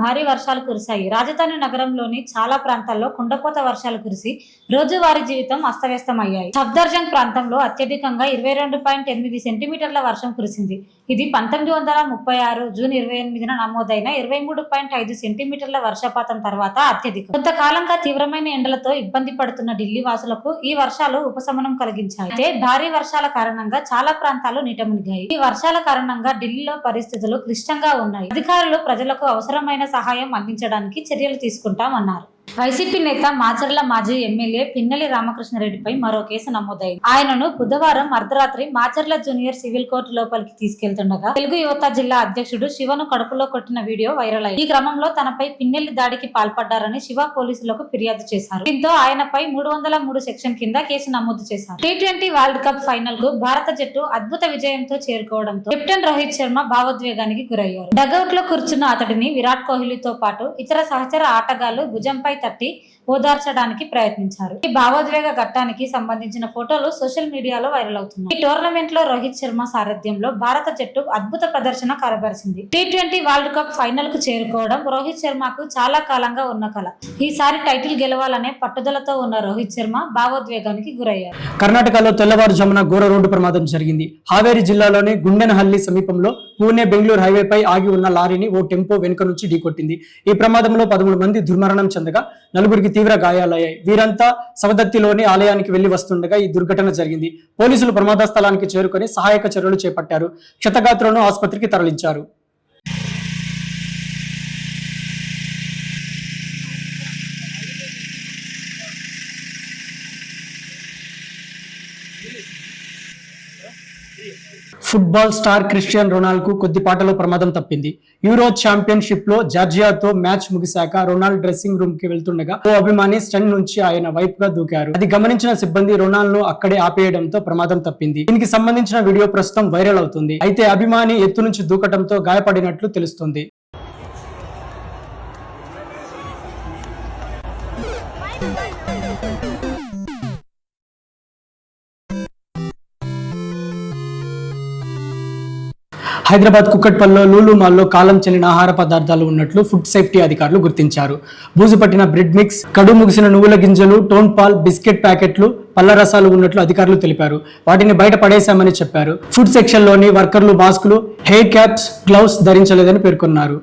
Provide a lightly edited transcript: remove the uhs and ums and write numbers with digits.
భారీ వర్షాలు కురిశాయి. రాజధాని నగరంలోని చాలా ప్రాంతాల్లో కుండపోత వర్షాలు కురిసి రోజువారీ జీవితం అస్తవ్యస్తమయ్యాయి. సఫ్దర్జంగ్ ప్రాంతంలో అత్యధికంగా 22.8 సెంటీమీటర్ల వర్షం కురిసింది. ఇది 1936 జూన్ 28న నమోదైన 23.5 సెంటీమీటర్ల వర్షపాతం తర్వాత అత్యధికం. కొంతకాలంగా తీవ్రమైన ఎండలతో ఇబ్బంది పడుతున్న ఢిల్లీ వాసులకు ఈ వర్షాలు ఉపశమనం కలిగించాయి. అయితే భారీ వర్షాల కారణంగా చాలా ప్రాంతాలు నీటమునిగాయి. ఈ వర్షాల కారణంగా ఢిల్లీలో పరిస్థితులు క్లిష్టంగా ఉన్నాయి. అధికారులు ప్రజలకు అవసరమైన సహాయం అందించడానికి చర్యలు తీసుకుంటామన్నారు. వైసీపీ నేత మాచర్ల మాజీ ఎమ్మెల్యే పిన్నెల్లి రామకృష్ణారెడ్డిపై మరో కేసు నమోదైంది. ఆయనను బుధవారం అర్ధరాత్రి మాచర్ల జూనియర్ సివిల్ కోర్టు లోపలికి తీసుకెళ్తుండగా తెలుగు యువత జిల్లా అధ్యక్షుడు శివను కడుపులో కొట్టిన వీడియో వైరల్ అయింది. ఈ క్రమంలో తనపై పిన్నెల్లి దాడికి పాల్పడ్డారని శివ పోలీసులకు ఫిర్యాదు చేశారు. దీంతో ఆయనపై 303 సెక్షన్ కింద కేసు నమోదు చేశారు. T20 వరల్డ్ కప్ ఫైనల్ కు భారత జట్టు అద్భుత విజయంతో చేరుకోవడంతో కెప్టెన్ రోహిత్ శర్మ భావోద్వేగానికి గురయ్యారు. డగౌట్ లో కూర్చున్న అతడిని విరాట్ కోహ్లీతో పాటు ఇతర సహచర ఆటగాళ్లు భుజంపై తట్టి ఓదార్చడానికి ప్రయత్నించారు. ఈ భావోద్వేగ ఘట్టానికి సంబంధించిన ఫోటోలు సోషల్ మీడియాలో వైరల్ అవుతున్నాయి. ఈ టోర్నమెంట్ లో రోహిత్ శర్మ సారథ్యంలో భారత జట్టు అద్భుత ప్రదర్శన కనబరిచింది. T20 వరల్డ్ కప్ ఫైనల్ కు చేరుకోవడం రోహిత్ శర్మకు చాలా కాలంగా ఉన్న కల. ఈసారి టైటిల్ గెలవాలనే పట్టుదలతో ఉన్న రోహిత్ శర్మ భావోద్వేగానికి గురయ్యారు. కర్ణాటకలో తెల్లవారుజామున ఘోర రోడ్డు ప్రమాదం జరిగింది. హావేరి జిల్లాలోని గుండెనహల్లి సమీపంలో పూణే బెంగళూరు హైవేపై ఆగి ఉన్న లారీని ఓ టెంపో వెనుక నుంచి ఢీకొట్టింది. ఈ ప్రమాదంలో 13 మంది దుర్మరణం చెందగా 4 తీవ్ర గాయాలయ్యాయి. వీరంతా సవదత్తిలోని ఆలయానికి వెళ్లి వస్తుండగా ఈ దుర్ఘటన జరిగింది. పోలీసులు ప్రమాద స్థలానికి చేరుకొని సహాయక చర్యలు చేపట్టారు. క్షతగాత్రులను ఆసుపత్రికి తరలించారు. ఫుట్బాల్ స్టార్ క్రిస్టియన్ రొనాల్డోకు కొద్దిపాటలో ప్రమాదం తప్పింది. యూరో ఛాంపియన్షిప్ లో జార్జియాతో మ్యాచ్ ముగిశాక రొనాల్డో డ్రెస్సింగ్ రూమ్ కి వెళ్తుండగా ఓ అభిమాని స్టండ్ నుంచి ఆయన వైపుగా దూకారు. అది గమనించిన సిబ్బంది రొనాల్డో అక్కడే ఆపేయడంతో ప్రమాదం తప్పింది. దీనికి సంబంధించిన వీడియో ప్రస్తుతం వైరల్ అవుతుంది. అయితే అభిమాని ఎత్తు నుంచి దూకటంతో గాయపడినట్లు తెలుస్తుంది. హైదరాబాద్ కుక్కట్పల్లిలో లూలు మాల్లో కాలం చెల్లిన ఆహార పదార్థాలు ఉన్నట్లు ఫుడ్ సేఫ్టీ అధికారులు గుర్తించారు. బూజు పట్టిన బ్రెడ్ మిక్స్, కడు ముగిసిన నువ్వుల గింజలు, టోన్ పాల్, బిస్కెట్ ప్యాకెట్లు, పళ్ళ రసాలు ఉన్నట్లు అధికారులు తెలిపారు. వాటిని బయట పడేశామని చెప్పారు. ఫుడ్ సెక్షన్ లోని వర్కర్లు మాస్కులు, హెయిర్ క్యాప్స్, గ్లౌస్ ధరించలేదని పేర్కొన్నారు.